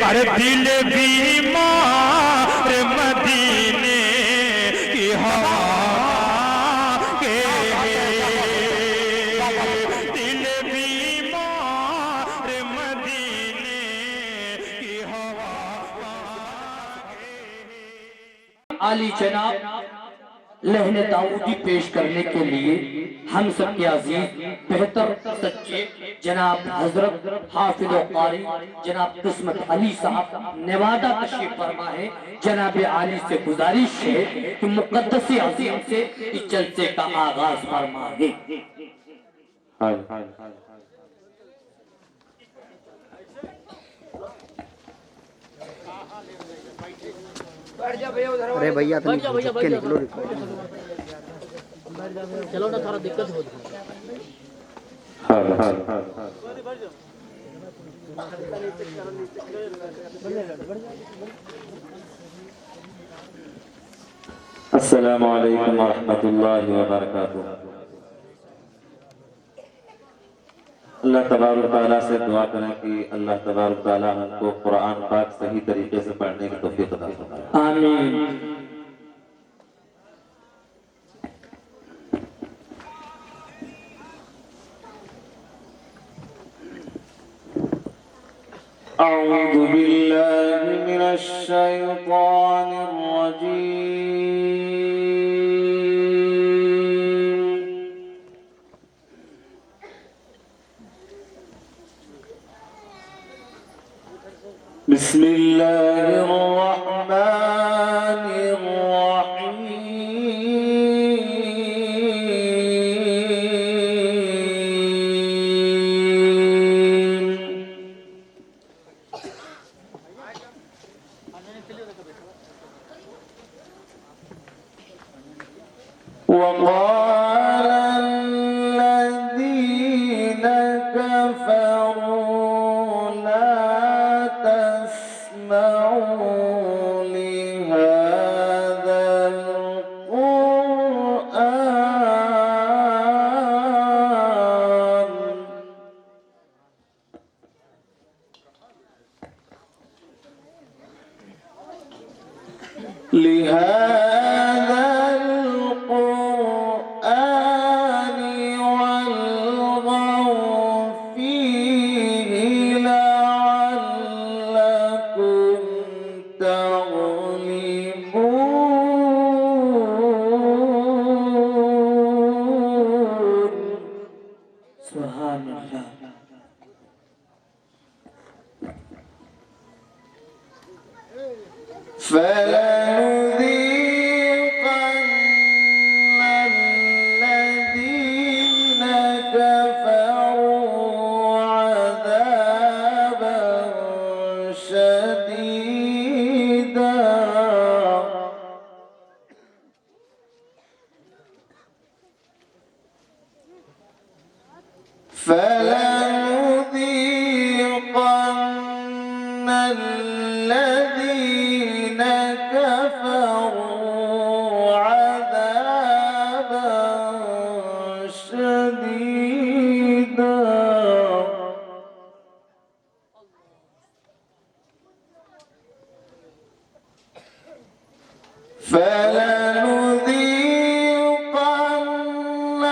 अरे दिल बीमार मदीने की हवा के, दिल बीमार मदीने की हवा के। आली जनाब लहने दाऊदी पेश करने के लिए हम सब के अजीज बेहतर सच्चे जनाब हजरत हाफिज कारी जनाब किस्मत अली साहब नेवादा तशरीफ फरमा है। जनाब आली से गुजारिश है कि मुकद्दस अजीम से इस जलसे का आगाज फरमा है। अरे भैया के निकलो चलो ना, थोड़ा दिक्कत होती है। अस्सलामु अलैकुम व रहमतुल्लाहि व बरकातुहू। अल्लाह तबारक तआला से दुआ करें कि अल्लाह तबारक तआला हमको कुरान पाक सही तरीके से पढ़ने की तौफीक अता फरमाए। आमीन। अऊज़ु बिल्लाहि मिनश शैतानिर रजीम। बिस्मिल्लाहिर रहमानिर रहीम। وقال الذين كفروا لا تسمعوا لهذا القرآن والغوا فيه لعلكم تغلبون सुभान अल्लाह। فلنذيقن الذين كفروا عذابا شديدا فلنذيقن الذين كفروا عذابا شديدا فلنذيقن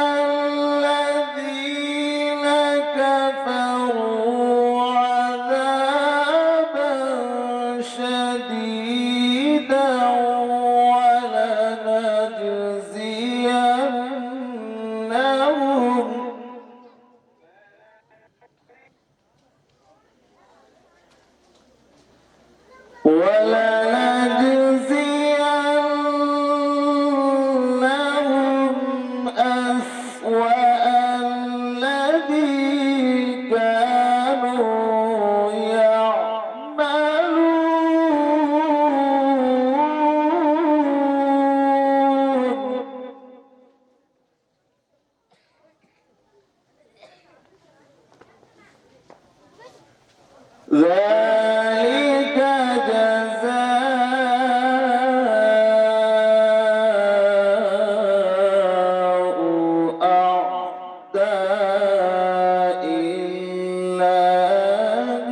الذين كفروا عذابا شديدا ولنجزينهم أسوأ الذي كانوا يعملون ذلك جزاء أعداء الله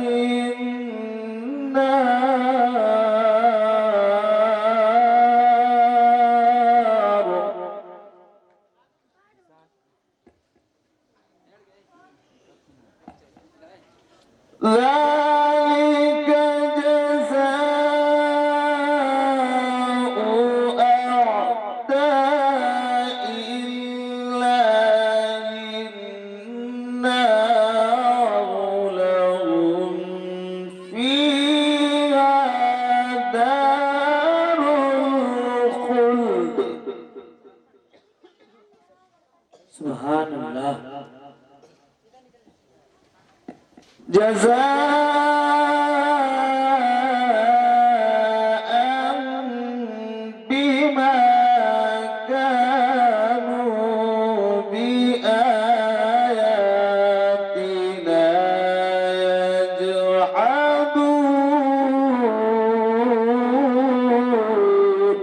النار فيها دار الخلد سبحان الله جزاء بما كانوا بآياتنا يجحدون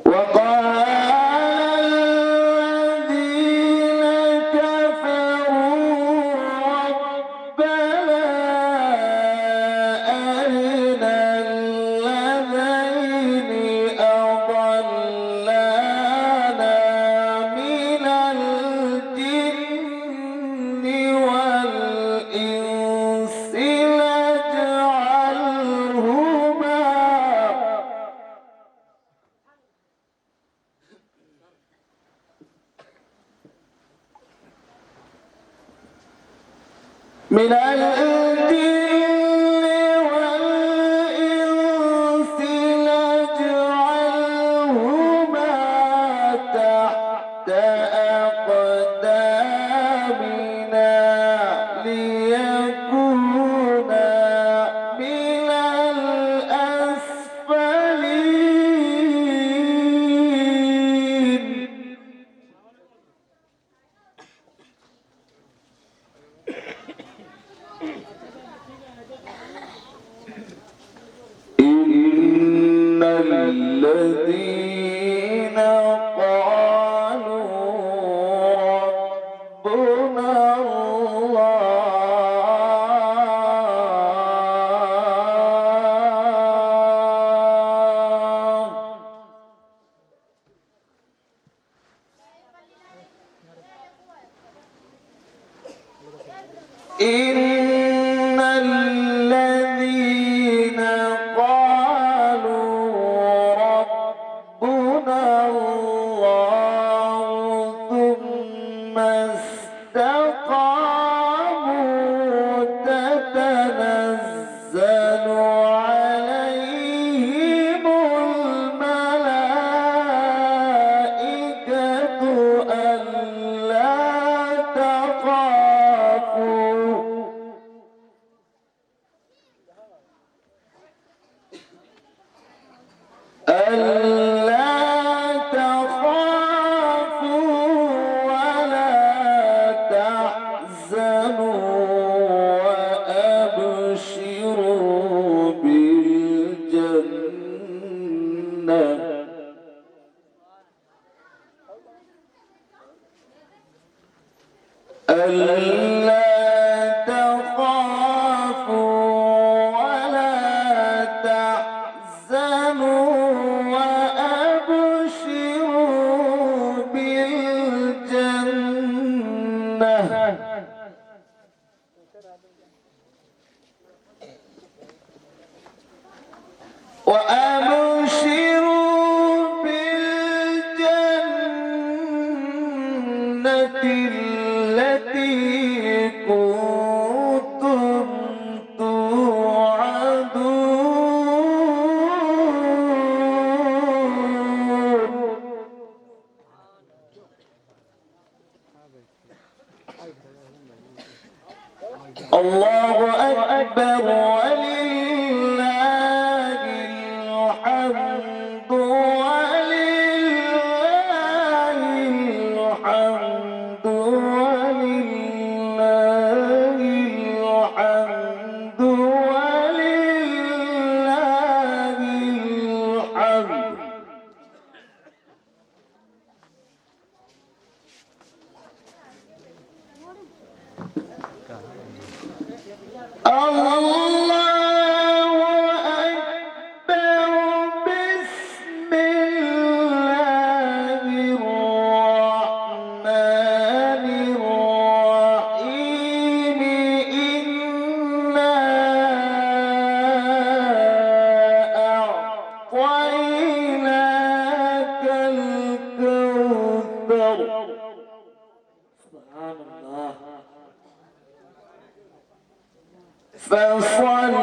وقال الذين كفروا ربنا أرنا الذين أضلانا من الجن والإنس نجعلهما من الجن والإنس نجعلهما تحت أقدامنا ليكونا من الأسفلين إن الذين قالوا ربنا الله إن الذين قالوا ربنا الله ثم استقاموا تتنزل عليهم الملائكة ألا تخافوا ولا تحزنوا وأبشروا بالجنة ألا تخافوا ولا تحزنوا وأبشروا بالجنة وأبشروا بالجنة التي كنتم توعدون الله أكبر ولله الحمد ولله الحمد ولله الحمد ولله الحمد الله الكوثر سبحان الله فصل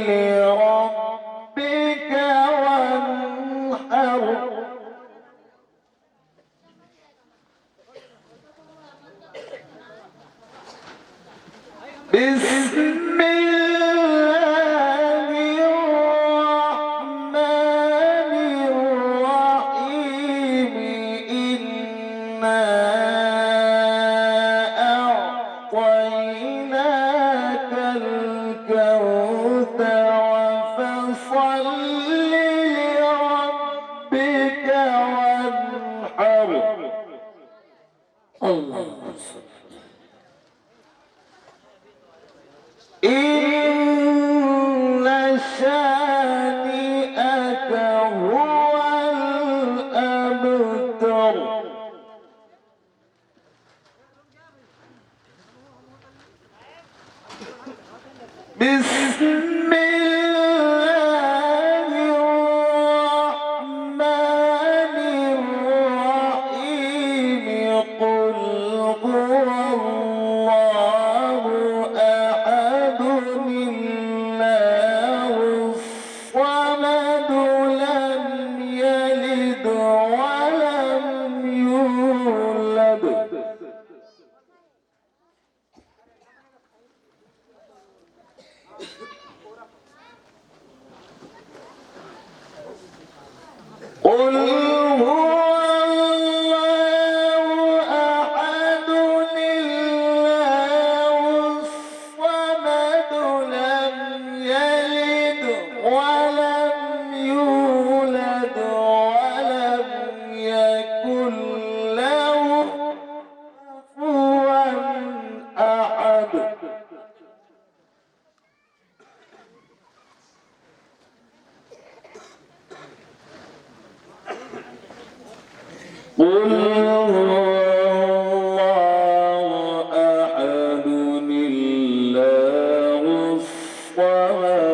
لربك وانحر بسم الله الرحمن الرحيم إنا أعطيناك الكوثر فصل لربك وانحر الله إن شانئك هو الأبتر بسم الله الرحمن الرحيم قل هو الله أحد الله الصمد لم يلد ولم يولد قل هو الله أحد الله الصمد لم يلد ولم يولد ولم يكن له كفوا أحد قل هو الله أحد الله الصمد